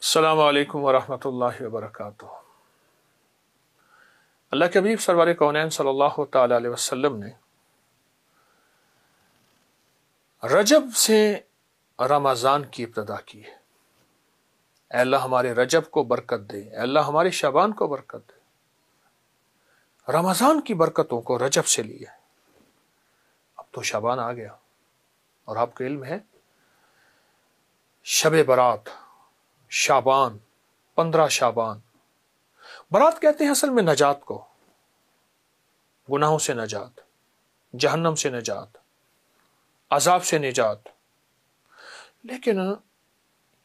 السلام علیکم ورحمۃ اللہ وبرکاتہ۔ اللہ کے حبیب سرور کونین صلی اللہ تعالی علیہ وسلم نے رجب سے رمضان کی ابتدا کی ہے۔ اے اللہ ہمارے رجب کو برکت دے، اے اللہ ہمارے شعبان کو برکت دے۔ رمضان کی برکتوں کو رجب سے لیا ہے۔ اب تو شعبان آ گیا اور آپ کو علم ہے شب برات شعبان 15 شعبان، برات کہتے ہیں اصل میں نجات کو، گناہوں سے نجات، جہنم سے نجات، عذاب سے نجات۔ لیکن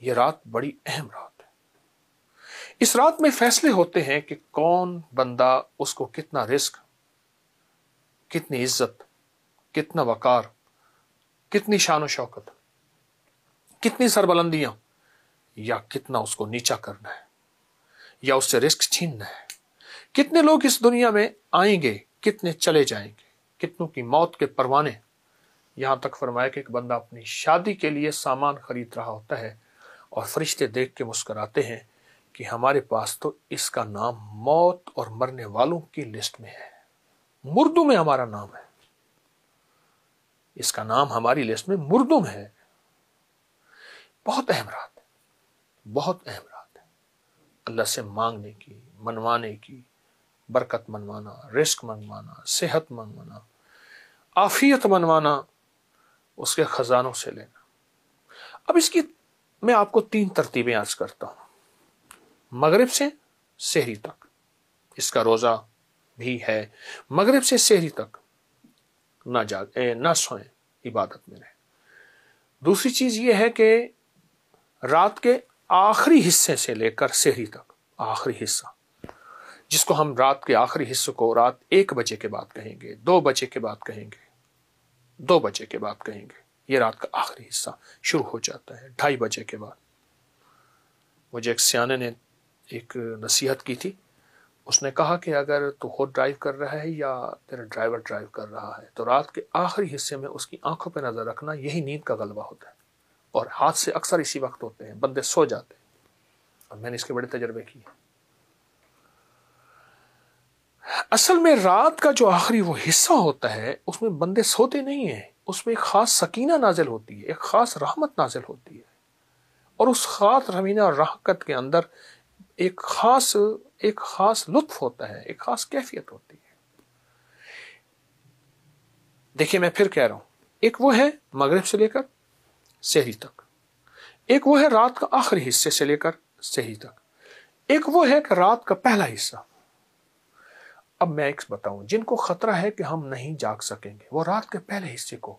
یہ رات بڑی اہم رات ہے۔ اس رات میں فیصلے ہوتے ہیں کہ کون بندہ اس کو کتنا رزق، کتنی عزت، کتنا وقار، کتنی شان و شوکت، کتنی سربلندیاں، یا کتنا اس کو نیچا کرنا ہے، یا اس سے رزق چھیننا ہے۔ کتنے لوگ اس دنیا میں آئیں گے، کتنے چلے جائیں گے، کتنوں کی موت کے پروانے۔ یہاں تک فرمایا کہ ایک بندہ اپنی شادی کے لیے سامان خرید رہا ہوتا ہے اور فرشتے دیکھ کے مسکراتے ہیں کہ ہمارے پاس تو اس کا نام موت اور مرنے والوں کی لسٹ میں ہے، مردوں میں ہمارا نام ہے، اس کا نام ہماری لسٹ میں مردوں میں ہے۔ بہت اہم رات ہے، بہت اہم رات ہے۔ اللہ سے مانگنے کی، منوانے کی، برکت منوانا، رزق منوانا، صحت منوانا، عافیت منوانا، اس کے خزانوں سے لینا۔ اب اس کی میں آپ کو 3 ترتیبیں عرض کرتا ہوں۔ مغرب سے سحری تک اس کا روزہ بھی ہے، مغرب سے سحری تک نہ سوئیں، عبادت میں رہیں۔ دوسری چیز یہ ہے کہ رات کے آخری حصے سے لے کر سحری تک، آخری حصہ جس کو ہم رات کے آخری حصے کو رات 1 بجے کے بعد کہیں گے، 2 بجے کے بعد کہیں گے، 2 بجے کے بعد کہیں گے، یہ رات کا آخری حصہ شروع ہو جاتا ہے 2:30 بجے کے بعد۔ مجھے ایک سیانے نے ایک نصیحت کی تھی، اس نے کہا کہ اگر تو خود ڈرائیو کر رہا ہے یا تیرا ڈرائیور ڈرائیو کر رہا ہے تو رات کے آخری حصے میں اس کی آنکھوں پہ نظر رکھنا، یہی نیند کا غلبہ ہوتا ہے، اور حادثے اکثر اسی وقت ہوتے ہیں، بندے سو جاتے ہیں، اور میں نے اس کے بڑے تجربے کیے۔ اصل میں رات کا جو آخری وہ حصہ ہوتا ہے اس میں بندے سوتے نہیں ہیں، اس میں ایک خاص سکینہ نازل ہوتی ہے، ایک خاص رحمت نازل ہوتی ہے، اور اس خاص رحمینہ اور رحمت کے اندر ایک خاص لطف ہوتا ہے، ایک خاص کیفیت ہوتی ہے۔ دیکھیے میں پھر کہہ رہا ہوں، ایک وہ ہے مغرب سے لے کر سحری تک، ایک وہ ہے رات کا آخری حصے سے لے کر سحری تک، ایک وہ ہے کہ رات کا پہلا حصہ۔ اب میں ایک بتاؤں، جن کو خطرہ ہے کہ ہم نہیں جاگ سکیں گے وہ رات کے پہلے حصے کو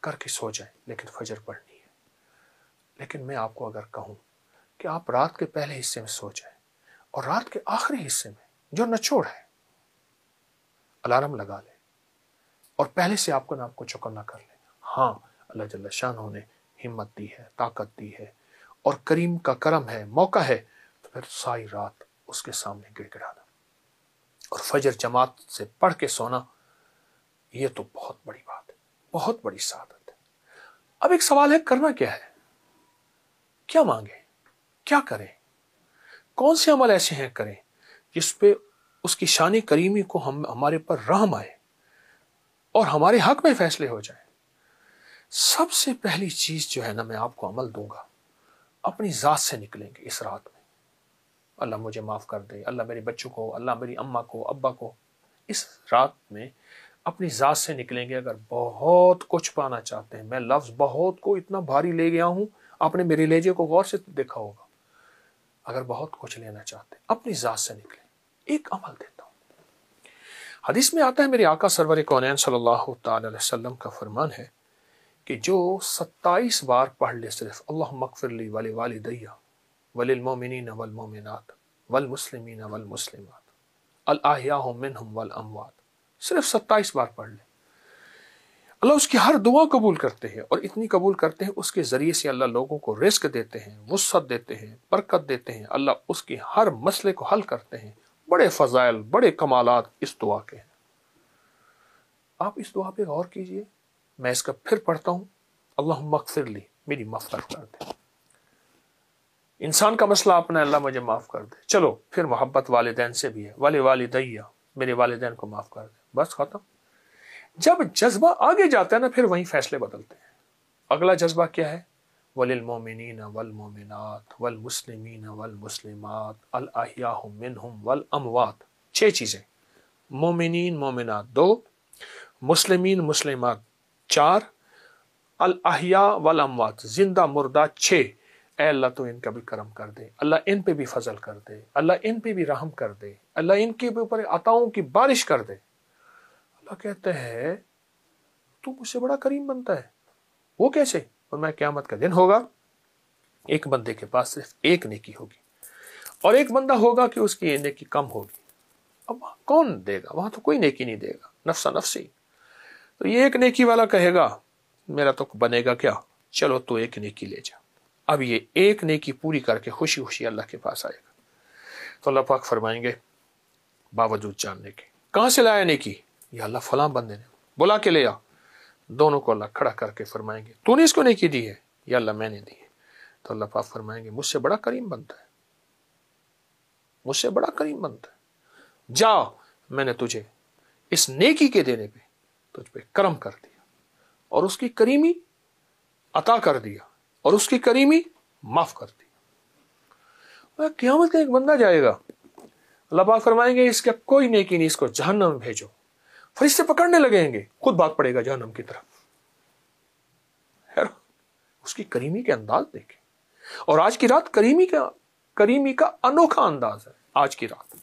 کر کے سو جائیں، لیکن فجر پڑھنی ہے۔ لیکن میں آپ کو اگر کہوں کہ آپ رات کے پہلے حصے میں سو جائیں اور رات کے آخری حصے میں جو نچوڑ ہے الارم لگا لیں اور پہلے سے آپ کو نام کو چوکنا کر لیں۔ ہاں، اللہ جل شانہ نے ہمت دی ہے، طاقت دی ہے، اور کریم کا کرم ہے، موقع ہے، تو پھر ساری رات اس کے سامنے گڑ گڑانا اور فجر جماعت سے پڑھ کے سونا، یہ تو بہت بڑی بات ہے، بہت بڑی سعادت ہے۔ اب ایک سوال ہے، کرنا کیا ہے؟ کیا مانگیں؟ کیا کریں؟ کون سے عمل ایسے ہیں کریں جس پہ اس کی شان کریمی کو ہمارے پر رحم آئے اور ہمارے حق میں فیصلے ہو جائیں؟ سب سے پہلی چیز جو ہے نا، میں آپ کو عمل دوں گا، اپنی ذات سے نکلیں گے اس رات میں۔ اللہ مجھے معاف کر دے، اللہ میرے بچوں کو، اللہ میری اماں کو، ابا کو، اس رات میں اپنی ذات سے نکلیں گے۔ اگر بہت کچھ پانا چاہتے ہیں، میں لفظ بہت کو اتنا بھاری لے گیا ہوں، آپ نے میرے لہجے کو غور سے دیکھا ہوگا۔ اگر بہت کچھ لینا چاہتے ہیں اپنی ذات سے نکلیں۔ ایک عمل دیتا ہوں، حدیث میں آتا ہے، میرے آقا سرور کونین صلی اللہ تعالی علیہ وسلم کا فرمان ہے کہ جو 27 بار پڑھ لے صرف اللہم اغفر لی ولوالدی وللمؤمنین والمؤمنات والمسلمین والمسلمات الاحیاء منہم والاموات، صرف 27 بار پڑھ لے، اللہ اس کی ہر دعا قبول کرتے ہیں، اور اتنی قبول کرتے ہیں اس کے ذریعے سے اللہ لوگوں کو رزق دیتے ہیں، وسعت دیتے ہیں، برکت دیتے ہیں، اللہ اس کی ہر مسئلے کو حل کرتے ہیں۔ بڑے فضائل، بڑے کمالات اس دعا کے ہیں۔ آپ اس دعا پہ غور کیجئے، میں اس کا پھر پڑھتا ہوں، اللہم اغفر لی، میری مغفرت کر دے۔ انسان کا مسئلہ اپنا اللہ مجھے معاف کر دے، چلو پھر محبت والدین سے بھی ہے، ولی والدیہ، میرے والدین کو معاف کر دے، بس ختم۔ جب جذبہ آگے جاتا ہے نا پھر وہیں فیصلے بدلتے ہیں۔ اگلا جذبہ کیا ہے؟ وَلِلْمُؤْمِنِينَ وَالْمُؤْمِنَاتِ وَالْمُسْلِمِينَ وَالْمُسْلِمَاتِ الْأَحْيَاءُ مِنْهُمْ وَالْأَمْوَاتِ، 6 چیزیں، مومنین مومنات 2، مسلمین مسلمات 4، الاحیاء والاموات زندہ مردہ 6۔ اے اللہ تو ان کا بھی کرم کر دے، اللہ ان پہ بھی فضل کر دے، اللہ ان پہ بھی رحم کر دے، اللہ ان کے اوپر عطاؤں کی بارش کر دے۔ اللہ کہتا ہے تو مجھ سے بڑا کریم بنتا ہے، وہ کیسے؟ اور میں قیامت کا دن ہوگا، ایک بندے کے پاس صرف ایک نیکی ہوگی اور ایک بندہ ہوگا کہ اس کی نیکی کم ہوگی۔ اب کون دے گا؟ وہاں تو کوئی نیکی نہیں دے گا، نفسا نفسی۔ تو یہ ایک نیکی والا کہے گا میرا تو بنے گا کیا، چلو تو ایک نیکی لے جا۔ اب یہ ایک نیکی پوری کر کے خوشی خوشی اللہ کے پاس آئے گا، تو اللہ پاک فرمائیں گے باوجود جاننے کے کہاں سے لایا نیکی؟ یا اللہ فلاں بندے نے بلا کے لیا۔ دونوں کو اللہ کھڑا کر کے فرمائیں گے تو نے اس کو نیکی دی ہے؟ یا اللہ میں نے دی ہے۔ تو اللہ پاک فرمائیں گے مجھ سے بڑا کریم بنتا ہے، مجھ سے بڑا کریم بنتا ہے، جا میں نے تجھے اس نیکی کے دینے پہ تجھ پہ کرم کر دیا اور اس کی کریمی عطا کر دیا اور اس کی کریمی معاف کر دی۔ قیامت کا ایک بندہ جائے گا، اللہ پاک فرمائیں گے اس کا کوئی نیکی نہیں، اس کو جہنم میں بھیجو۔ فرشتے پکڑنے لگیں گے، خود بات پڑے گا جہنم کی طرف۔ اس کی کریمی کے انداز دیکھیں، اور آج کی رات کریمی کا انوکھا انداز ہے۔ آج کی رات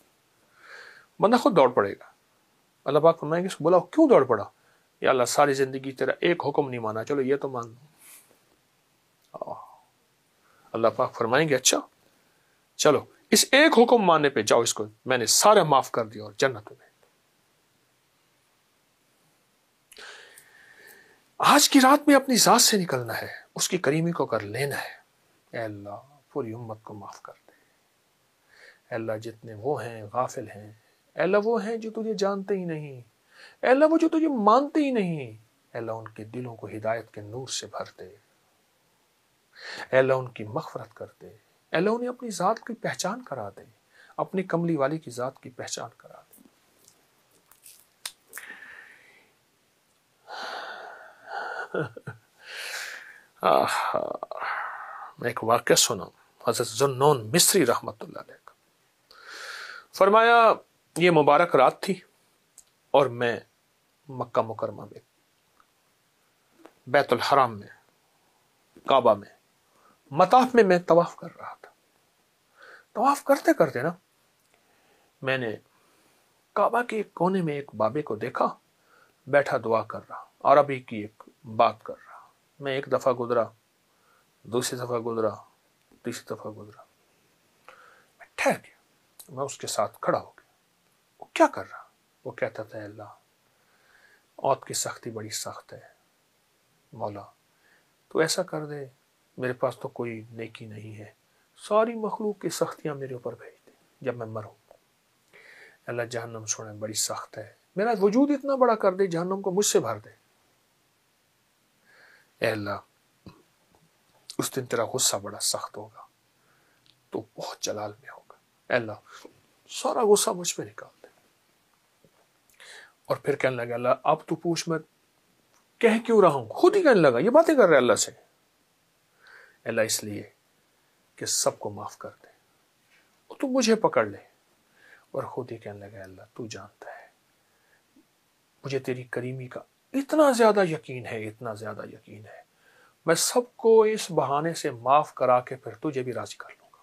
بندہ خود دوڑ پڑے گا، اللہ پاک فرمائیں گے اس کو بولا کیوں دوڑ پڑا؟ یا اللہ ساری زندگی تیرا ایک حکم نہیں مانا، چلو یہ تو مان لو۔ اللہ پاک فرمائیں گے اچھا چلو اس ایک حکم ماننے پہ جاؤ، اس کو میں نے سارا معاف کر دیا اور جنت میں۔ آج کی رات میں اپنی ذات سے نکلنا ہے، اس کی کریمی کو کر لینا ہے۔ اے اللہ پوری امت کو معاف کر دے، اے اللہ جتنے وہ ہیں غافل ہیں، اے اللہ وہ ہیں جو تجھے جانتے ہی نہیں، اے اللہ وہ جو تجھے مانتے ہی نہیں، اے اللہ ان کے دلوں کو ہدایت کے نور سے بھر دے، اے اللہ ان کی مغفرت کر دے، اے اللہ انہیں اپنی ذات کی پہچان کرا دے، اپنی کملی والی کی ذات کی پہچان کرا دے۔ میں ایک واقعہ سنا، حضرت ذوالنون مصری رحمت اللہ علیہ کا، فرمایا یہ مبارک رات تھی اور میں مکہ مکرمہ میں بیت الحرام میں کعبہ میں مطاف میں طواف کر رہا تھا۔ طواف کرتے کرتے نا میں نے کعبہ کے ایک کونے میں ایک بابے کو دیکھا، بیٹھا دعا کر رہا، عربی کی ایک بات کر رہا۔ میں ایک دفعہ گزرا، دوسری دفعہ گزرا، تیسری دفعہ گزرا، میں ٹھہر گیا، میں اس کے ساتھ کھڑا ہو گیا۔ وہ کیا کر رہا؟ وہ کہتا تھا اے اللہ موت کی سختی بڑی سخت ہے، مولا تو ایسا کر دے، میرے پاس تو کوئی نیکی نہیں ہے، ساری مخلوق کی سختیاں میرے اوپر بھیج دے جب میں مروں۔ اللہ جہنم چھوڑے بڑی سخت ہے، میرا وجود اتنا بڑا کر دے، جہنم کو مجھ سے بھر دے۔ اے اللہ اس دن تیرا غصہ بڑا سخت ہوگا، تو بہت جلال میں ہوگا، اے اللہ سارا غصہ مجھ پہ نکال دے۔ اور پھر کہنے لگا اللہ اب تو پوچھ میں کہہ کیوں رہا ہوں، خود ہی کہنے لگا، یہ باتیں کر رہے اللہ سے، اللہ اس لیے کہ سب کو معاف کر دے، اور تو مجھے پکڑ لے۔ اور خود ہی کہنے لگا اللہ تو جانتا ہے مجھے تیری کریمی کا اتنا زیادہ یقین ہے، اتنا زیادہ یقین ہے، میں سب کو اس بہانے سے معاف کرا کے پھر تجھے بھی راضی کر لوں گا۔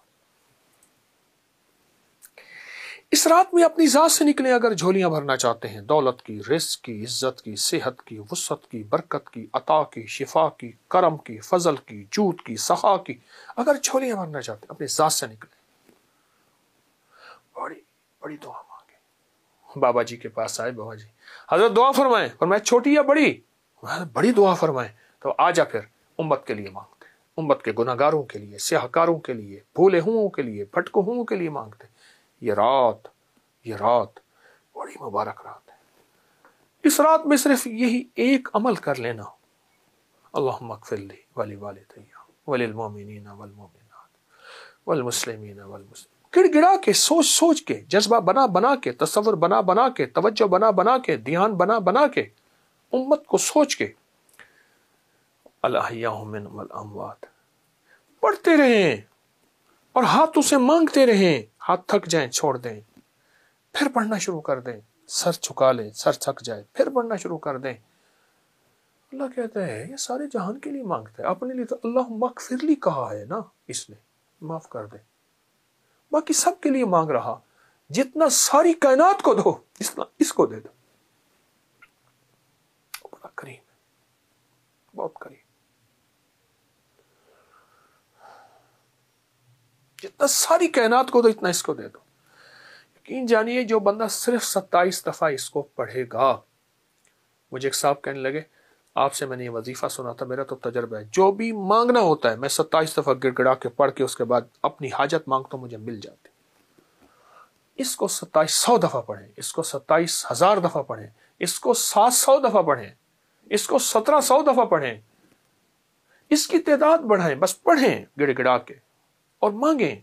اس رات میں اپنی ذات سے نکلے اگر جھولیاں بھرنا چاہتے ہیں، دولت کی، رزق کی، عزت کی، صحت کی، وسعت کی، برکت کی، عطا کی، شفا کی، کرم کی، فضل کی، جود کی، سخا کی، اگر جھولیاں بھرنا چاہتے ہیں اپنی ذات سے نکلے، بڑی بڑی دعا مانگے۔ بابا جی کے پاس آئے، بابا جی حضرت دعا فرمائیں، فرمایا چھوٹی یا بڑی؟ بڑی دعا فرمائیں۔ تو آجا پھر امت کے لیے مانگتے، امت کے گناہ گاروں کے لیے، سیاہ کاروں کے لیے، بھولے ہوں کے لیے، بھٹکو ہوں کے لیے مانگتے۔ یہ رات بڑی مبارک رات ہے۔ اس رات میں صرف یہی ایک عمل کر لینا، اللہم اغفر لی ولی والدی وللمؤمنین والمؤمنات والمسلمین والمسلمین، گڑ گڑا کے، سوچ سوچ کے، جذبہ بنا بنا کے، تصور بنا بنا کے، توجہ بنا بنا کے، دھیان بنا بنا کے، امت کو سوچ کے، الاحیاء منهم الاموات پڑھتے رہیں اور ہاتھوں سے مانگتے رہیں، ہاتھ تھک جائیں چھوڑ دیں، پھر پڑھنا شروع کر دیں، سر چھکا لیں، سر تھک جائے پھر پڑھنا شروع کر دیں۔ اللہ کہتا ہے یہ سارے جہان کے لیے مانگتا ہے، اپنے لیے تو اللہ مغفر لی کہا ہے نا، اس نے معاف کر دے، باقی سب کے لیے مانگ رہا، جتنا ساری کائنات کو دو اتنا اس کو دے دو، بڑا کریم ہے، بہت کریم، جتنا ساری کائنات کو دو اتنا اس کو دے دو۔ یقین جانیے جو بندہ صرف 27 دفعہ اس کو پڑھے گا، مجھے ایک صاحب کہنے لگے آپ سے میں نے یہ وظیفہ سنا تھا، میرا تو تجربہ ہے، جو بھی مانگنا ہوتا ہے میں 27 دفعہ گڑ گڑا کے پڑھ کے اس کے بعد اپنی حاجت مانگتا ہوں، مجھے مل جاتی۔ اس کو 2700 دفعہ پڑھیں، اس کو 27,000 دفعہ پڑھیں، اس کو 700 دفعہ پڑھیں، اس کو 1700 دفعہ پڑھیں، اس کی تعداد بڑھائیں، بس پڑھیں گڑ گڑا کے اور مانگیں،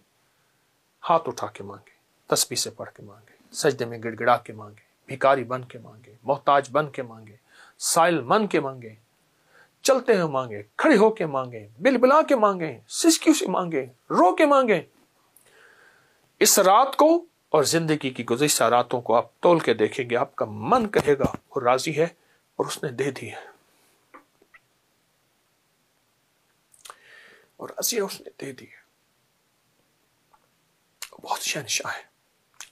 ہاتھ اٹھا کے مانگیں، تسبیح سے پڑھ کے مانگیں، سجدے میں گڑ گڑا کے مانگیں، بھکاری بن کے مانگیں، محتاج بن کے مانگیں، سائل من کے مانگیں، چلتے ہوئے مانگیں، کھڑے ہو کے مانگیں، بل بلا کے مانگیں، سسکیوں سے مانگیں، رو کے مانگیں۔ اس رات کو اور زندگی کی گزشتہ راتوں کو آپ تول کے دیکھیں گے، آپ کا من کہے گا وہ راضی ہے اور اس نے دے دی ہے، اور راضی ہے اس نے دے دی ہے، بہت شہنشاہ ہے۔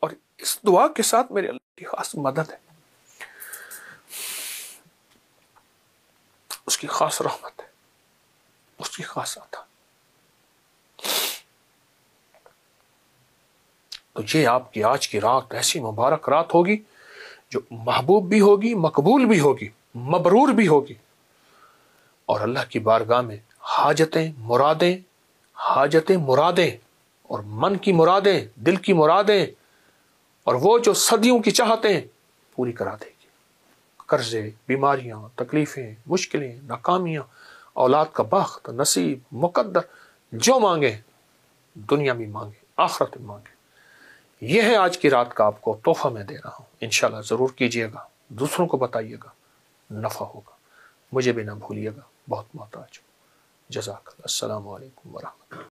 اور اس دعا کے ساتھ میرے اللہ کی خاص مدد ہے، اس کی خاص رحمت ہے، اس کی خاص عطا۔ تو یہ آپ کی آج کی رات ایسی مبارک رات ہوگی جو محبوب بھی ہوگی، مقبول بھی ہوگی، مبرور بھی ہوگی، اور اللہ کی بارگاہ میں حاجتیں مرادیں اور من کی مرادیں، دل کی مرادیں، اور وہ جو صدیوں کی چاہتیں پوری کرا دے گی۔ قرضے، بیماریاں، تکلیفیں، مشکلیں، ناکامیاں، اولاد کا بخت، نصیب، مقدر، جو مانگے، دنیا میں مانگے، آخرت میں مانگے، یہ ہے آج کی رات کا آپ کو تحفہ میں دے رہا ہوں۔ انشاءاللہ ضرور کیجئے گا، دوسروں کو بتائیے گا، نفع ہوگا، مجھے بھی نہ بھولیے گا، بہت محتاج ہوں۔ جزاک اللہ۔ السلام علیکم ورحمۃ اللہ۔